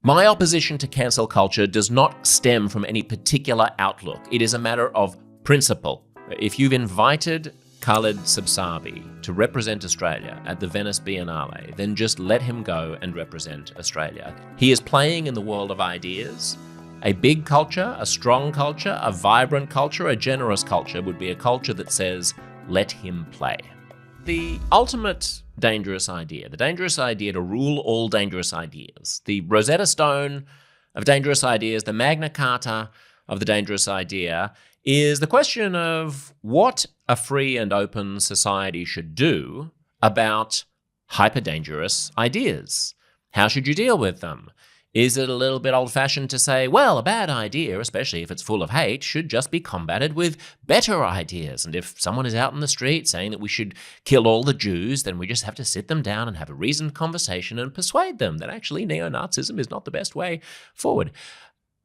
My opposition to cancel culture does not stem from any particular outlook. It is a matter of principle. If you've invited Khaled Sabsabi to represent Australia at the Venice Biennale, then just let him go and represent Australia. He is playing in the world of ideas. A big culture, a strong culture, a vibrant culture, a generous culture would be a culture that says, let him play. The ultimate dangerous idea, the dangerous idea to rule all dangerous ideas, the Rosetta Stone of dangerous ideas, the Magna Carta of the dangerous idea, is the question of what a free and open society should do about hyper-dangerous ideas. How should you deal with them? Is it a little bit old-fashioned to say, well, a bad idea, especially if it's full of hate, should just be combated with better ideas? And if someone is out in the street saying that we should kill all the Jews, then we just have to sit them down and have a reasoned conversation and persuade them that actually neo-Nazism is not the best way forward.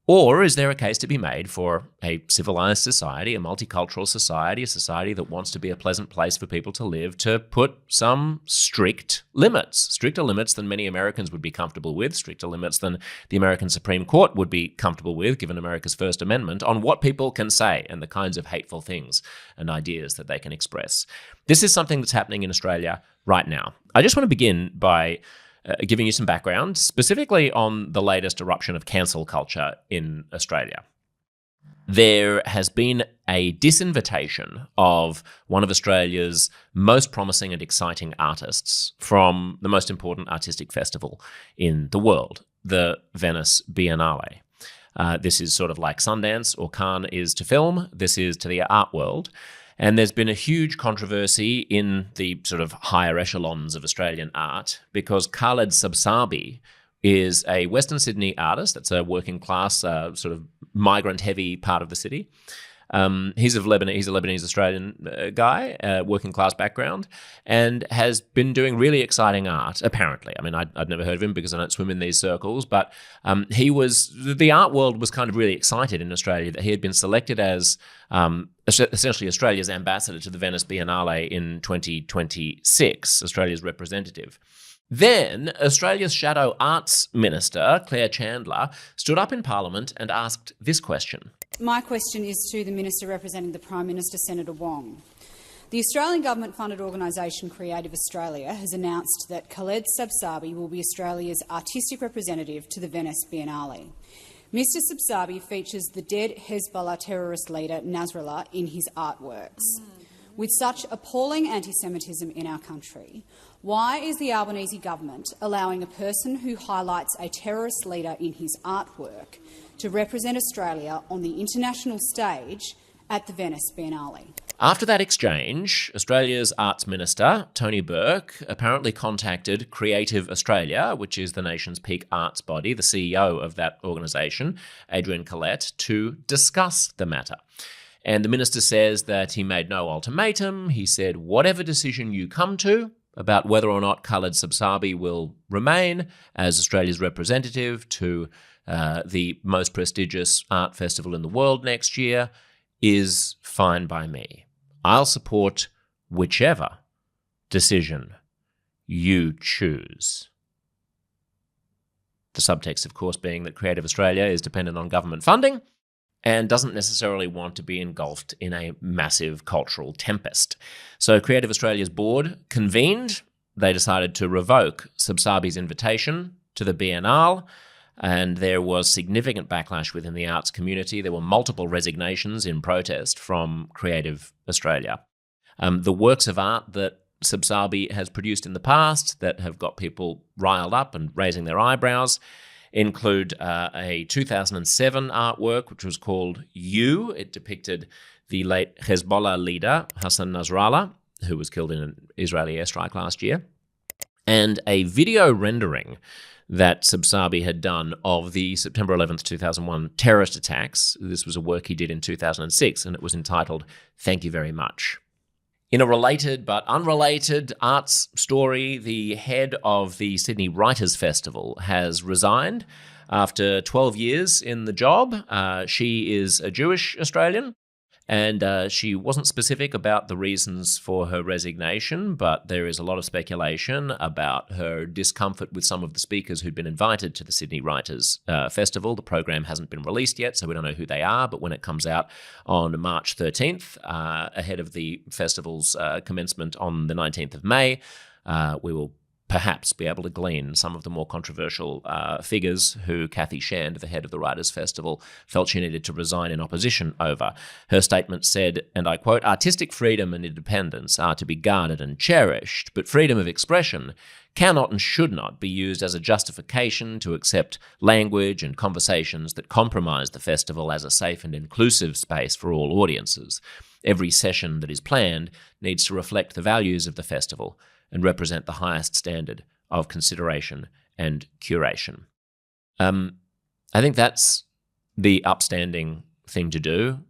Or is there a case to be made for a civilized society, a multicultural society, a society that wants to be a pleasant place for people to live, to put some strict limits, stricter limits than many Americans would be comfortable with, stricter limits than the American Supreme Court would be comfortable with, given America's First Amendment, on what people can say and the kinds of hateful things and ideas that they can express. This is something that's happening in Australia right now. I just want to begin by giving you some background, specifically on the latest eruption of cancel culture in Australia. There has been a disinvitation of one of Australia's most promising and exciting artists from the most important artistic festival in the world, the Venice Biennale. This is sort of like Sundance or Cannes is to film. This is to the art world. And there's been a huge controversy in the sort of higher echelons of Australian art because Khaled Sabsabi is a Western Sydney artist. That's a working class, sort of migrant-heavy part of the city. He's a Lebanese-Australian guy, working class background, and has been doing really exciting art, apparently. I mean, I'd never heard of him because I don't swim in these circles, but the art world was kind of really excited in Australia that he had been selected as essentially Australia's ambassador to the Venice Biennale in 2026, Australia's representative. Then Australia's Shadow Arts Minister, Claire Chandler, stood up in Parliament and asked this question. My question is to the Minister representing the Prime Minister, Senator Wong. The Australian government-funded organisation Creative Australia has announced that Khaled Sabsabi will be Australia's artistic representative to the Venice Biennale. Mr Sabsabi features the dead Hezbollah terrorist leader Nasrallah in his artworks. With such appalling anti-Semitism in our country, why is the Albanese government allowing a person who highlights a terrorist leader in his artwork to represent Australia on the international stage at the Venice Biennale? After that exchange, Australia's Arts Minister, Tony Burke, apparently contacted Creative Australia, which is the nation's peak arts body, the CEO of that organisation, Adrian Collette, to discuss the matter. And the minister says that he made no ultimatum. He said, whatever decision you come to about whether or not Khaled Sabsabi will remain as Australia's representative to the most prestigious art festival in the world next year is fine by me. I'll support whichever decision you choose. The subtext, of course, being that Creative Australia is dependent on government funding and doesn't necessarily want to be engulfed in a massive cultural tempest. So Creative Australia's board convened. They decided to revoke Sabsabi's invitation to the Biennale, and there was significant backlash within the arts community. There were multiple resignations in protest from Creative Australia. The works of art that Sabsabi has produced in the past that have got people riled up and raising their eyebrows include a 2007 artwork which was called You. It depicted the late Hezbollah leader Hassan Nasrallah, who was killed in an Israeli airstrike last year, and a video rendering that Sabsabi had done of the September 11th, 2001 terrorist attacks. This was a work he did in 2006, and it was entitled Thank You Very Much. In a related but unrelated arts story, the head of the Sydney Writers' Festival has resigned after 12 years in the job. She is a Jewish Australian, And she wasn't specific about the reasons for her resignation, but there is a lot of speculation about her discomfort with some of the speakers who'd been invited to the Sydney Writers' Festival. The program hasn't been released yet, so we don't know who they are, but when it comes out on March 13th, ahead of the festival's commencement on the 19th of May, we will perhaps be able to glean some of the more controversial figures who Cathy Shand, the head of the Writers' Festival, felt she needed to resign in opposition over. Her statement said, and I quote, "Artistic freedom and independence are to be guarded and cherished, but freedom of expression cannot and should not be used as a justification to accept language and conversations that compromise the festival as a safe and inclusive space for all audiences. Every session that is planned needs to reflect the values of the festival and represent the highest standard of consideration and curation." I think that's the upstanding thing to do.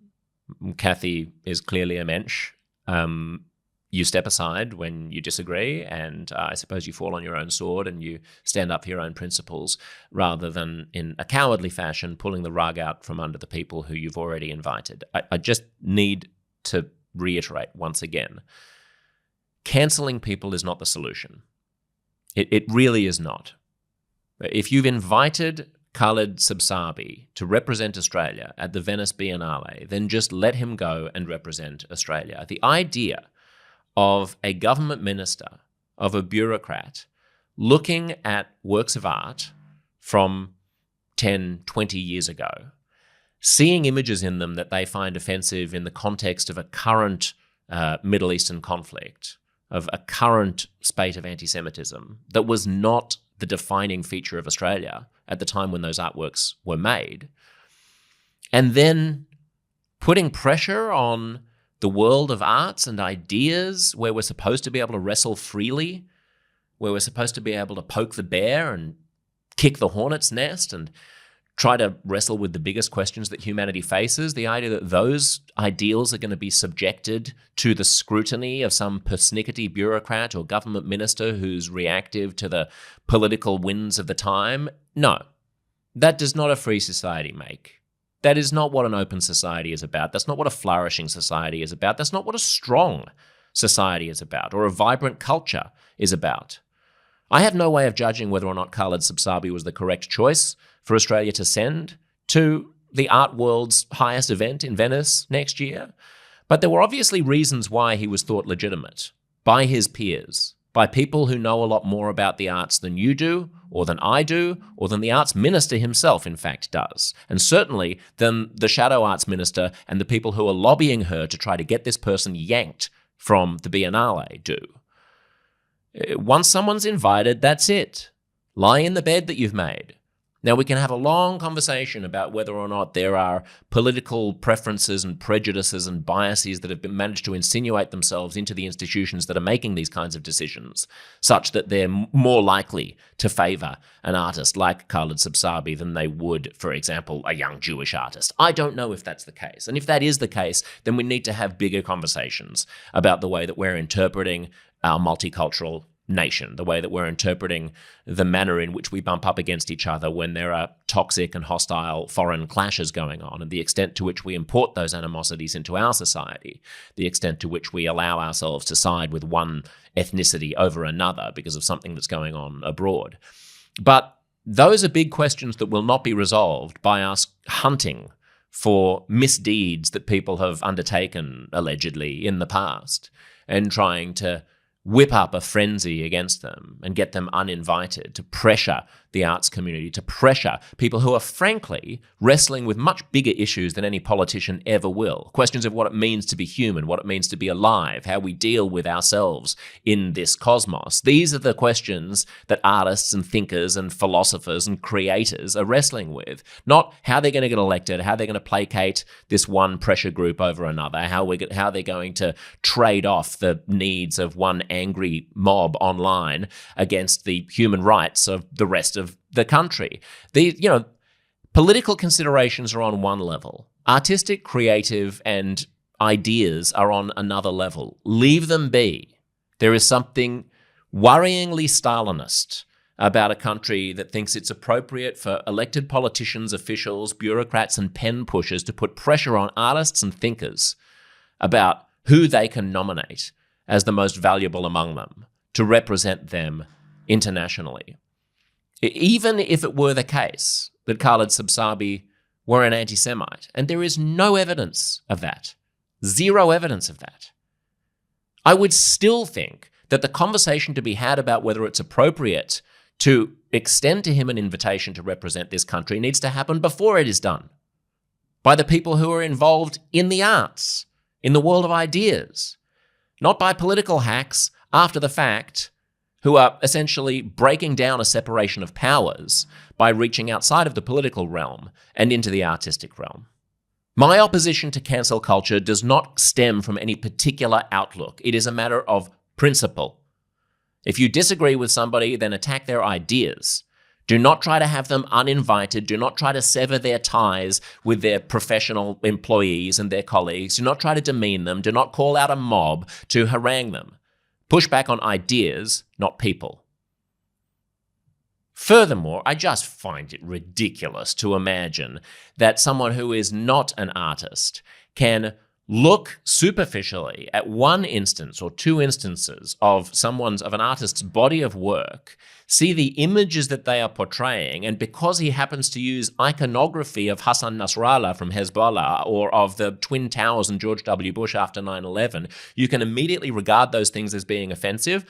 Cathy is clearly a mensch. You step aside when you disagree, and I suppose you fall on your own sword and you stand up for your own principles, rather than in a cowardly fashion pulling the rug out from under the people who you've already invited. I just need to reiterate once again, cancelling people is not the solution. It really is not. If you've invited Khaled Sabsabi to represent Australia at the Venice Biennale, then just let him go and represent Australia. The idea of a government minister, of a bureaucrat, looking at works of art from 10, 20 years ago, seeing images in them that they find offensive in the context of a current Middle Eastern conflict, of a current spate of anti-Semitism that was not the defining feature of Australia at the time when those artworks were made, and then putting pressure on the world of arts and ideas where we're supposed to be able to wrestle freely, where we're supposed to be able to poke the bear and kick the hornet's nest and try to wrestle with the biggest questions that humanity faces, the idea that those ideals are going to be subjected to the scrutiny of some persnickety bureaucrat or government minister who's reactive to the political winds of the time. No, that does not a free society make. That is not what an open society is about. That's not what a flourishing society is about. That's not what a strong society is about, or a vibrant culture is about. I have no way of judging whether or not Khaled Sabsabi was the correct choice for Australia to send to the art world's highest event in Venice next year. But there were obviously reasons why he was thought legitimate by his peers, by people who know a lot more about the arts than you do, or than I do, or than the arts minister himself, in fact, does. And certainly than the shadow arts minister and the people who are lobbying her to try to get this person yanked from the Biennale do. Once someone's invited, that's it. Lie in the bed that you've made. Now, we can have a long conversation about whether or not there are political preferences and prejudices and biases that have been managed to insinuate themselves into the institutions that are making these kinds of decisions, such that they're more likely to favour an artist like Khaled Sabsabi than they would, for example, a young Jewish artist. I don't know if that's the case. And if that is the case, then we need to have bigger conversations about the way that we're interpreting our multicultural nation, the way that we're interpreting the manner in which we bump up against each other when there are toxic and hostile foreign clashes going on, and the extent to which we import those animosities into our society, the extent to which we allow ourselves to side with one ethnicity over another because of something that's going on abroad. But those are big questions that will not be resolved by us hunting for misdeeds that people have undertaken, allegedly, in the past, and trying to whip up a frenzy against them and get them uninvited, to pressure the arts community, to pressure people who are frankly wrestling with much bigger issues than any politician ever will. Questions of what it means to be human, what it means to be alive, how we deal with ourselves in this cosmos. These are the questions that artists and thinkers and philosophers and creators are wrestling with. Not how they're going to get elected, how they're going to placate this one pressure group over another, how they're going to trade off the needs of one angry mob online against the human rights of the rest of the country. Political considerations are on one level. Artistic, creative, and ideas are on another level. Leave them be. There is something worryingly Stalinist about a country that thinks it's appropriate for elected politicians, officials, bureaucrats, and pen pushers to put pressure on artists and thinkers about who they can nominate as the most valuable among them to represent them internationally. Even if it were the case that Khaled Sabsabi were an anti-Semite, and there is no evidence of that, zero evidence of that, I would still think that the conversation to be had about whether it's appropriate to extend to him an invitation to represent this country needs to happen before it is done, by the people who are involved in the arts, in the world of ideas, not by political hacks after the fact who are essentially breaking down a separation of powers by reaching outside of the political realm and into the artistic realm. My opposition to cancel culture does not stem from any particular outlook. It is a matter of principle. If you disagree with somebody, then attack their ideas. Do not try to have them uninvited. Do not try to sever their ties with their professional employees and their colleagues. Do not try to demean them. Do not call out a mob to harangue them. Push back on ideas, not people. Furthermore, I just find it ridiculous to imagine that someone who is not an artist can look superficially at one instance or two instances of an artist's body of work, see the images that they are portraying, and because he happens to use iconography of Hassan Nasrallah from Hezbollah or of the Twin Towers and George W. Bush after 9/11, you can immediately regard those things as being offensive.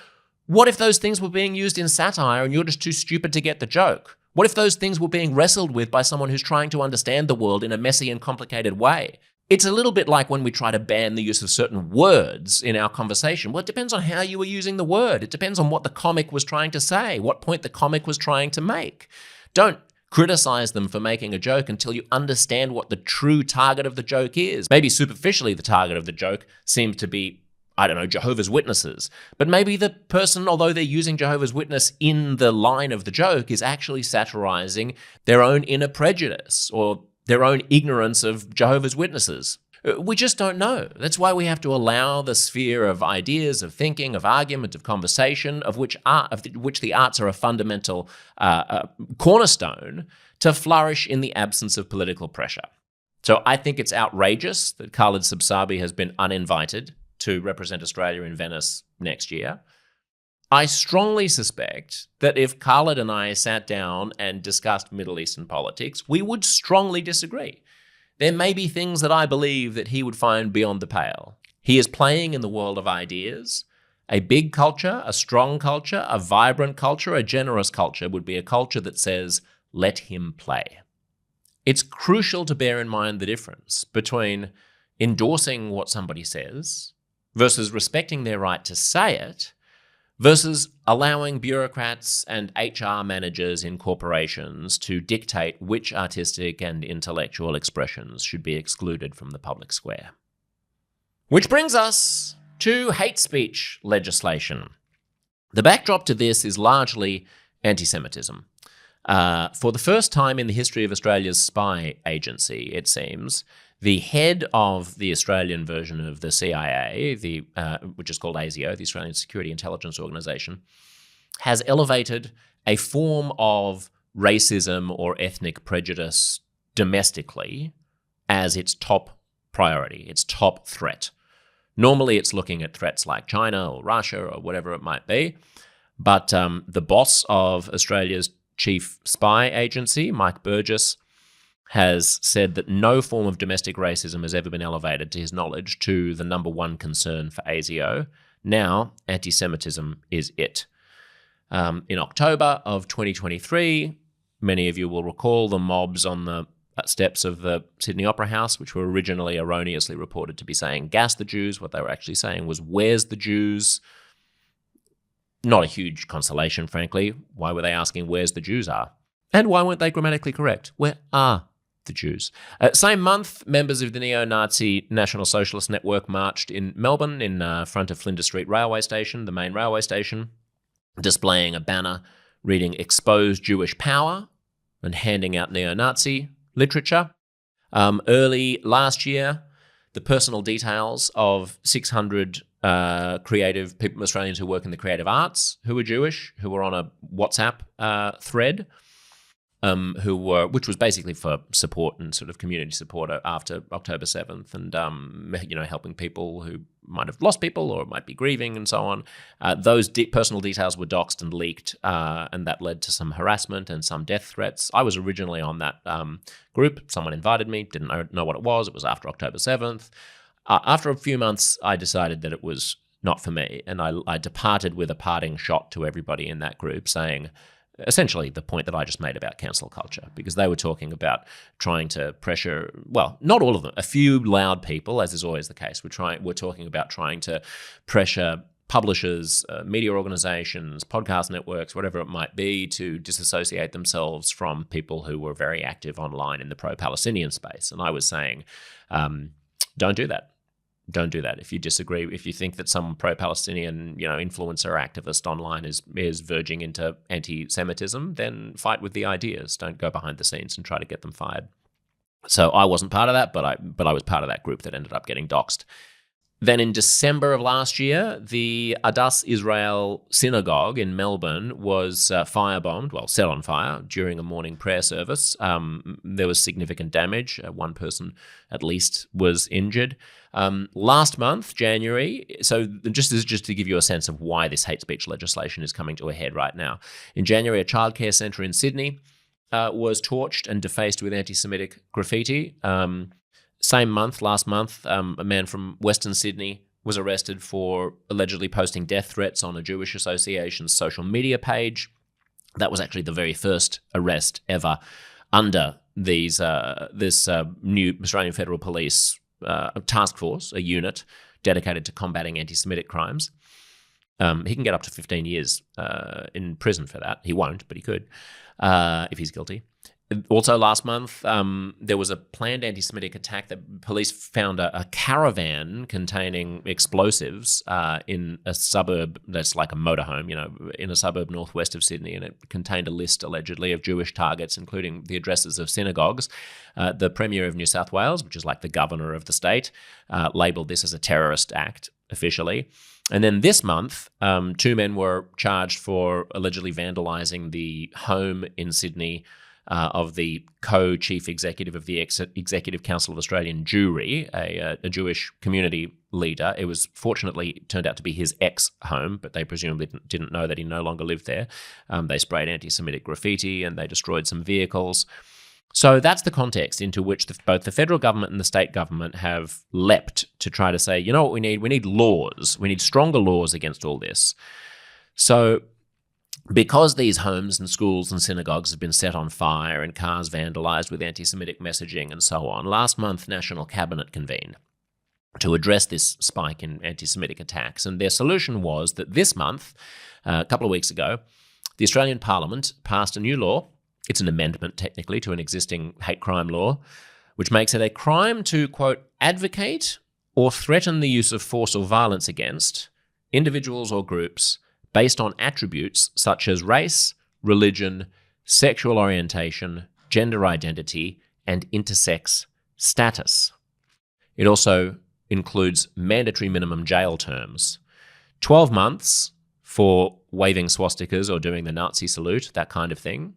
What if those things were being used in satire and you're just too stupid to get the joke? What if those things were being wrestled with by someone who's trying to understand the world in a messy and complicated way? It's a little bit like when we try to ban the use of certain words in our conversation. Well, it depends on how you were using the word. It depends on what the comic was trying to say, what point the comic was trying to make. Don't criticize them for making a joke until you understand what the true target of the joke is. Maybe superficially the target of the joke seems to be, I don't know, Jehovah's Witnesses. But maybe the person, although they're using Jehovah's Witness in the line of the joke, is actually satirizing their own inner prejudice or their own ignorance of Jehovah's Witnesses. We just don't know. That's why we have to allow the sphere of ideas, of thinking, of argument, of conversation, of which the arts are a fundamental cornerstone, to flourish in the absence of political pressure. So I think it's outrageous that Khaled Sabsabi has been uninvited to represent Australia in Venice next year. I strongly suspect that if Khaled and I sat down and discussed Middle Eastern politics, we would strongly disagree. There may be things that I believe that he would find beyond the pale. He is playing in the world of ideas. A big culture, a strong culture, a vibrant culture, a generous culture would be a culture that says, let him play. It's crucial to bear in mind the difference between endorsing what somebody says versus respecting their right to say it, versus allowing bureaucrats and HR managers in corporations to dictate which artistic and intellectual expressions should be excluded from the public square. Which brings us to hate speech legislation. The backdrop to this is largely anti-Semitism. For the first time in the history of Australia's spy agency, it seems, the head of the Australian version of the CIA, which is called ASIO, the Australian Security Intelligence Organisation, has elevated a form of racism or ethnic prejudice domestically as its top priority, its top threat. Normally it's looking at threats like China or Russia or whatever it might be, but the boss of Australia's chief spy agency, Mike Burgess, has said that no form of domestic racism has ever been elevated, to his knowledge, to the number one concern for ASIO. Now, anti-Semitism is it. In October of 2023, many of you will recall the mobs on the steps of the Sydney Opera House, which were originally erroneously reported to be saying "gas the Jews." What they were actually saying was "where's the Jews?" Not a huge consolation, frankly. Why were they asking where's the Jews are? And why weren't they grammatically correct? Where are the Jews? Same month, members of the neo-Nazi National Socialist Network marched in Melbourne in front of Flinders Street Railway Station, the main railway station, displaying a banner reading "Expose Jewish Power" and handing out neo-Nazi literature. Early last year, the personal details of 600 creative people, Australians who work in the creative arts, who were Jewish, who were on a WhatsApp thread, which was basically for support and sort of community support after October 7th, and helping people who might have lost people or might be grieving and so on. Those personal details were doxed and leaked, and that led to some harassment and some death threats. I was originally on that group. Someone invited me, didn't know what it was. It was after October 7th. After a few months, I decided that it was not for me, and I departed with a parting shot to everybody in that group, saying essentially the point that I just made about cancel culture, because they were talking about trying to pressure, well, not all of them, a few loud people, as is always the case. We're talking about trying to pressure publishers, media organizations, podcast networks, whatever it might be, to disassociate themselves from people who were very active online in the pro-Palestinian space. And I was saying, don't do that. Don't do that. If you disagree, if you think that some pro-Palestinian, influencer or activist online is verging into anti-Semitism, then fight with the ideas. Don't go behind the scenes and try to get them fired. So I wasn't part of that, but I was part of that group that ended up getting doxed. Then in December of last year, the Adass Israel synagogue in Melbourne was firebombed, set on fire during a morning prayer service. There was significant damage. One person at least was injured. Last month, January, so just to give you a sense of why this hate speech legislation is coming to a head right now. In January, a childcare centre in Sydney was torched and defaced with anti-Semitic graffiti. Same month, last month, a man from Western Sydney was arrested for allegedly posting death threats on a Jewish association's social media page. That was actually the very first arrest ever under this new Australian Federal Police task force, a unit dedicated to combating anti-Semitic crimes. He can get up to 15 years in prison for that. He won't, but he could if he's guilty. Also last month, there was a planned anti-Semitic attack that police found a caravan containing explosives in a suburb that's like a motorhome, in a suburb northwest of Sydney, and it contained a list allegedly of Jewish targets, including the addresses of synagogues. The Premier of New South Wales, which is like the governor of the state, labelled this as a terrorist act officially. And then this month, two men were charged for allegedly vandalising the home in Sydney of the co-chief executive of the Executive Council of Australian Jewry, a Jewish community leader. It was fortunately turned out to be his ex-home, but they presumably didn't know that he no longer lived there. They sprayed anti-Semitic graffiti and they destroyed some vehicles. So that's the context into which both the federal government and the state government have leapt to try to say, you know what we need? We need laws. We need stronger laws against all this. So because these homes and schools and synagogues have been set on fire and cars vandalised with anti-Semitic messaging and so on, last month National Cabinet convened to address this spike in anti-Semitic attacks. And their solution was that this month, a couple of weeks ago, the Australian Parliament passed a new law. It's an amendment, technically, to an existing hate crime law, which makes it a crime to, quote, advocate or threaten the use of force or violence against individuals or groups based on attributes such as race, religion, sexual orientation, gender identity, and intersex status. It also includes mandatory minimum jail terms. 12 months for waving swastikas or doing the Nazi salute, that kind of thing.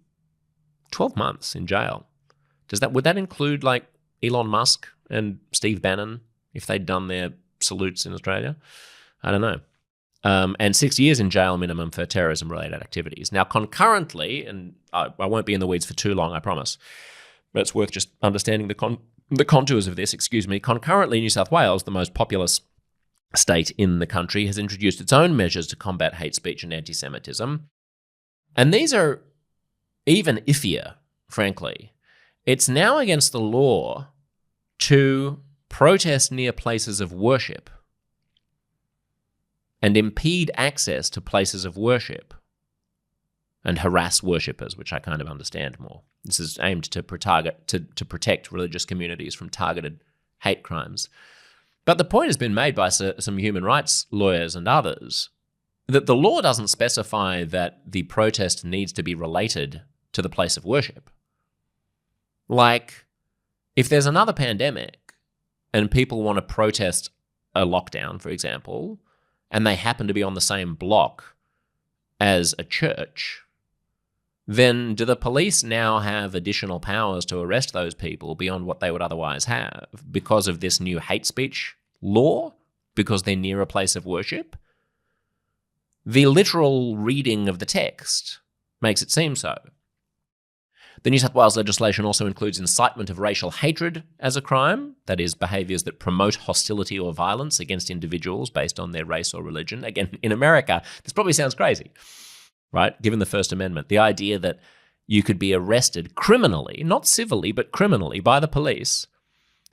12 months in jail. Would that include like Elon Musk and Steve Bannon if they'd done their salutes in Australia? I don't know. And 6 years in jail minimum for terrorism-related activities. Now, concurrently, and I won't be in the weeds for too long, I promise, but it's worth just understanding the contours of this, Concurrently, New South Wales, the most populous state in the country, has introduced its own measures to combat hate speech and anti-Semitism. And these are even iffier, frankly. It's now against the law to protest near places of worship and impede access to places of worship and harass worshippers, which I kind of understand more. This is aimed to protect religious communities from targeted hate crimes. But the point has been made by some human rights lawyers and others that the law doesn't specify that the protest needs to be related to the place of worship. Like, if there's another pandemic and people want to protest a lockdown, for example, and they happen to be on the same block as a church, then do the police now have additional powers to arrest those people beyond what they would otherwise have because of this new hate speech law, because they're near a place of worship? The literal reading of the text makes it seem so. The New South Wales legislation also includes incitement of racial hatred as a crime, that is, behaviours that promote hostility or violence against individuals based on their race or religion. Again, in America, this probably sounds crazy, right? Given the First Amendment, the idea that you could be arrested criminally, not civilly, but criminally by the police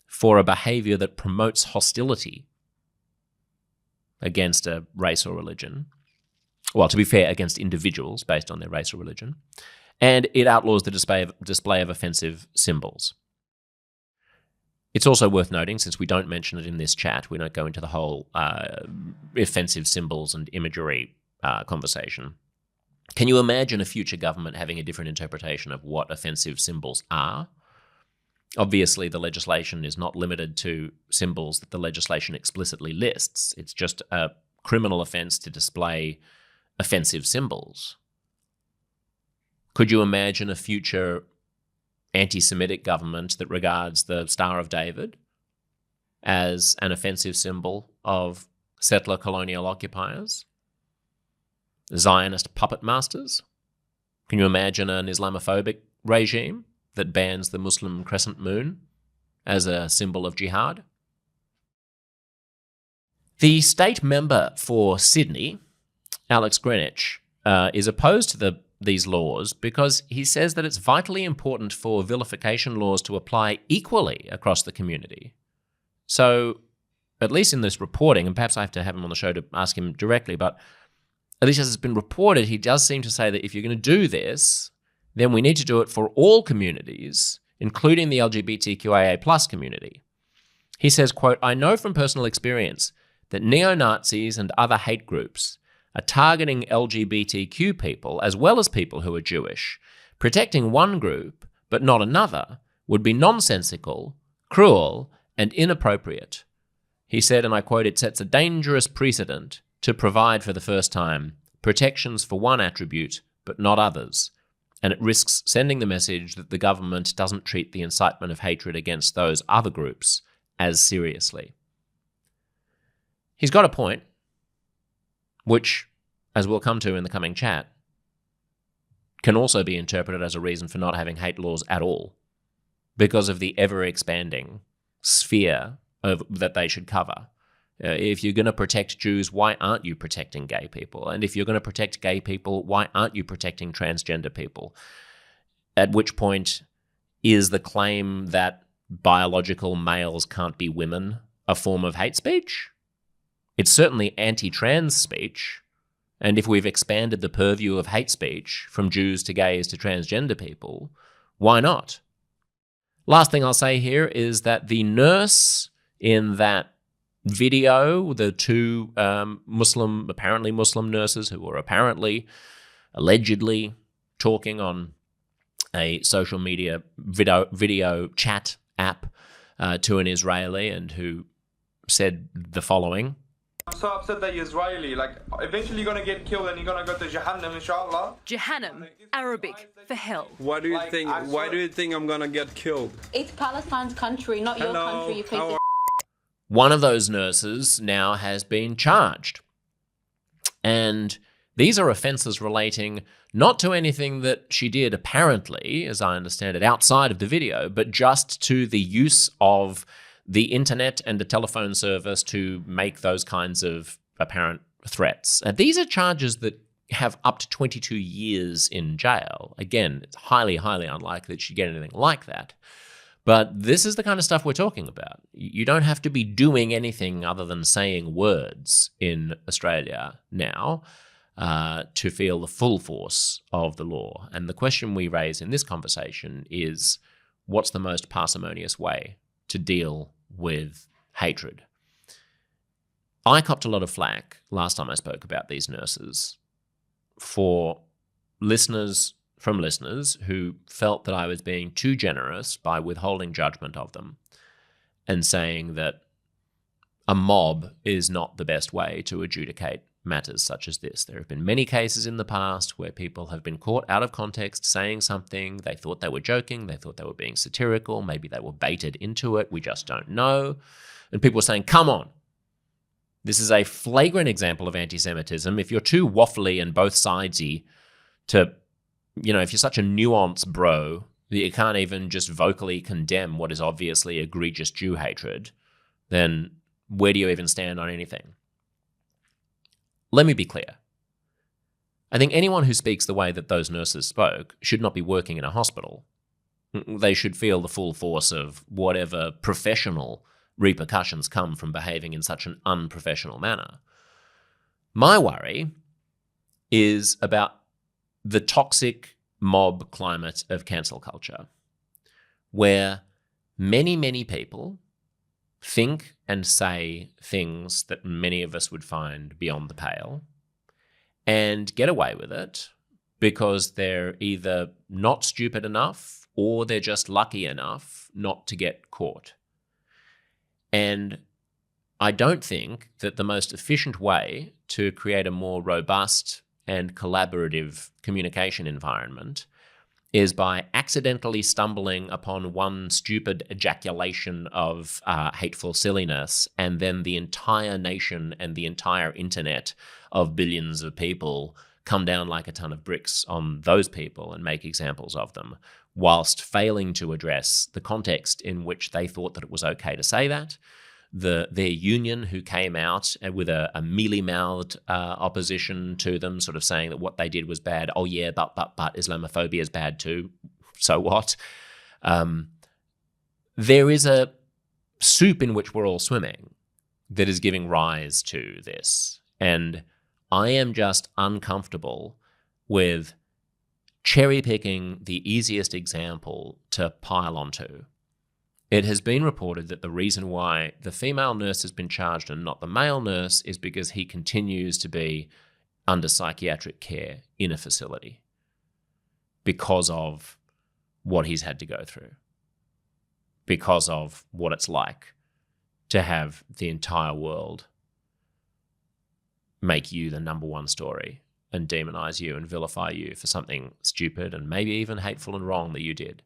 for a behaviour that promotes hostility against a race or religion. Well, to be fair, against individuals based on their race or religion. And it outlaws the display of offensive symbols. It's also worth noting, since we don't mention it in this chat, we don't go into the whole offensive symbols and imagery conversation. Can you imagine a future government having a different interpretation of what offensive symbols are? Obviously, the legislation is not limited to symbols that the legislation explicitly lists. It's just a criminal offence to display offensive symbols. Could you imagine a future anti-Semitic government that regards the Star of David as an offensive symbol of settler colonial occupiers? Zionist puppet masters? Can you imagine an Islamophobic regime that bans the Muslim crescent moon as a symbol of jihad? The state member for Sydney, Alex Greenwich, is opposed to these laws because he says that it's vitally important for vilification laws to apply equally across the community. So, at least in this reporting, and perhaps I have to have him on the show to ask him directly, but at least as it's been reported, he does seem to say that if you're going to do this, then we need to do it for all communities, including the LGBTQIA+ community. He says, quote, "I know from personal experience that neo-Nazis and other hate groups are targeting LGBTQ people as well as people who are Jewish. Protecting one group but not another would be nonsensical, cruel, and inappropriate." He said, and I quote, "It sets a dangerous precedent to provide for the first time protections for one attribute but not others, and it risks sending the message that the government doesn't treat the incitement of hatred against those other groups as seriously." He's got a point, which, as we'll come to in the coming chat, can also be interpreted as a reason for not having hate laws at all, because of the ever-expanding sphere that they should cover. If you're going to protect Jews, why aren't you protecting gay people? And if you're going to protect gay people, why aren't you protecting transgender people? At which point is the claim that biological males can't be women a form of hate speech? It's certainly anti-trans speech. And if we've expanded the purview of hate speech from Jews to gays to transgender people, why not? Last thing I'll say here is that the nurse in that video, the two apparently Muslim nurses who were allegedly talking on a social media video chat app to an Israeli, and who said the following: "I'm so upset that you're Israeli. Like, eventually you're gonna get killed and you're gonna go to Jahannam, inshallah." Jahannam, Arabic for hell. Why do you think? Why do you think I'm gonna get killed? It's Palestine's country, not your country. You piece of One of those nurses now has been charged. And these are offences relating not to anything that she did, apparently, as I understand it, outside of the video, but just to the use of the internet and the telephone service to make those kinds of apparent threats. And these are charges that have up to 22 years in jail. Again, it's highly, highly unlikely that she'd get anything like that. But this is the kind of stuff we're talking about. You don't have to be doing anything other than saying words in Australia now to feel the full force of the law. And the question we raise in this conversation is, what's the most parsimonious way to deal with hatred? I copped a lot of flack last time I spoke about these nurses from listeners who felt that I was being too generous by withholding judgment of them and saying that a mob is not the best way to adjudicate matters such as this. There have been many cases in the past where people have been caught out of context saying something. They thought they were joking. They thought they were being satirical. Maybe they were baited into it. We just don't know. And people were saying, come on. This is a flagrant example of anti-Semitism. If you're too waffly and both sidesy to, if you're such a nuanced bro that you can't even just vocally condemn what is obviously egregious Jew hatred, then where do you even stand on anything? Let me be clear. I think anyone who speaks the way that those nurses spoke should not be working in a hospital. They should feel the full force of whatever professional repercussions come from behaving in such an unprofessional manner. My worry is about the toxic mob climate of cancel culture, where many, many people think and say things that many of us would find beyond the pale and get away with it because they're either not stupid enough or they're just lucky enough not to get caught. And I don't think that the most efficient way to create a more robust and collaborative communication environment is by accidentally stumbling upon one stupid ejaculation of hateful silliness, and then the entire nation and the entire internet of billions of people come down like a ton of bricks on those people and make examples of them, whilst failing to address the context in which they thought that it was okay to say that, their union who came out with a mealy-mouthed opposition to them, sort of saying that what they did was bad. Oh yeah, but Islamophobia is bad too. So what? There is a soup in which we're all swimming that is giving rise to this. And I am just uncomfortable with cherry-picking the easiest example to pile onto. It has been reported that the reason why the female nurse has been charged and not the male nurse is because he continues to be under psychiatric care in a facility because of what he's had to go through, because of what it's like to have the entire world make you the number one story and demonize you and vilify you for something stupid and maybe even hateful and wrong that you did.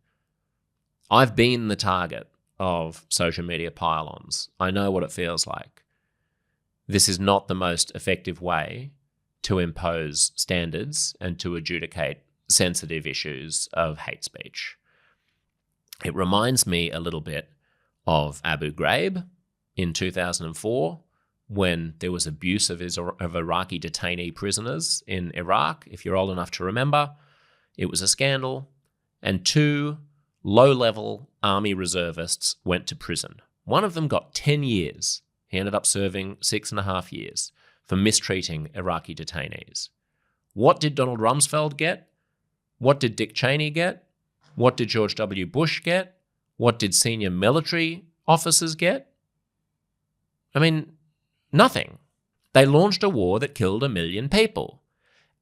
I've been the target of social media pile-ons. I know what it feels like. This is not the most effective way to impose standards and to adjudicate sensitive issues of hate speech. It reminds me a little bit of Abu Ghraib in 2004, when there was abuse of Iraqi detainee prisoners in Iraq. If you're old enough to remember, it was a scandal, and 2 low-level army reservists went to prison. One of them got 10 years. He ended up serving 6.5 years for mistreating Iraqi detainees. What did Donald Rumsfeld get? What did Dick Cheney get? What did George W. Bush get? What did senior military officers get? I mean, nothing. They launched a war that killed 1 million people.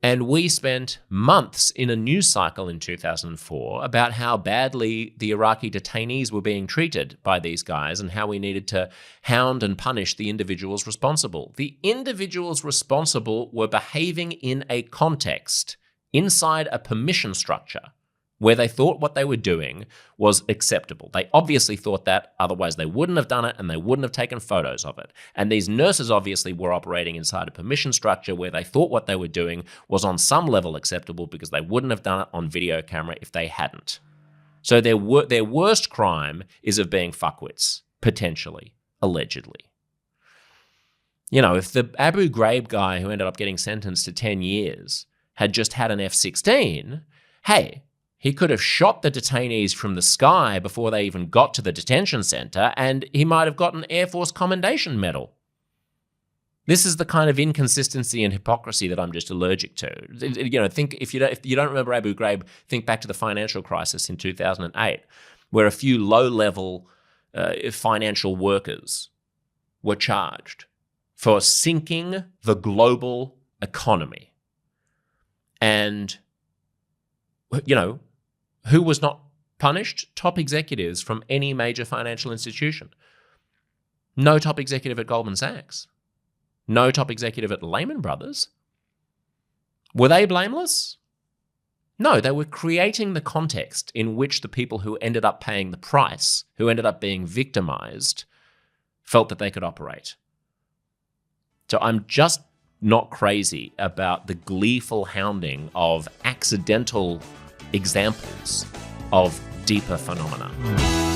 And we spent months in a news cycle in 2004 about how badly the Iraqi detainees were being treated by these guys and how we needed to hound and punish the individuals responsible. The individuals responsible were behaving in a context inside a permission structure where they thought what they were doing was acceptable. They obviously thought that, otherwise they wouldn't have done it and they wouldn't have taken photos of it. And these nurses obviously were operating inside a permission structure where they thought what they were doing was on some level acceptable because they wouldn't have done it on video camera if they hadn't. So their worst crime is of being fuckwits, potentially, allegedly. If the Abu Ghraib guy who ended up getting sentenced to 10 years had just had an F-16, hey, he could have shot the detainees from the sky before they even got to the detention center, and he might have got an Air Force Commendation Medal. This is the kind of inconsistency and hypocrisy that I'm just allergic to. Think if you don't remember Abu Ghraib, think back to the financial crisis in 2008, where a few low-level financial workers were charged for sinking the global economy. And, who was not punished? Top executives from any major financial institution. No top executive at Goldman Sachs. No top executive at Lehman Brothers. Were they blameless? No, they were creating the context in which the people who ended up paying the price, who ended up being victimized, felt that they could operate. So I'm just not crazy about the gleeful hounding of accidental examples of deeper phenomena.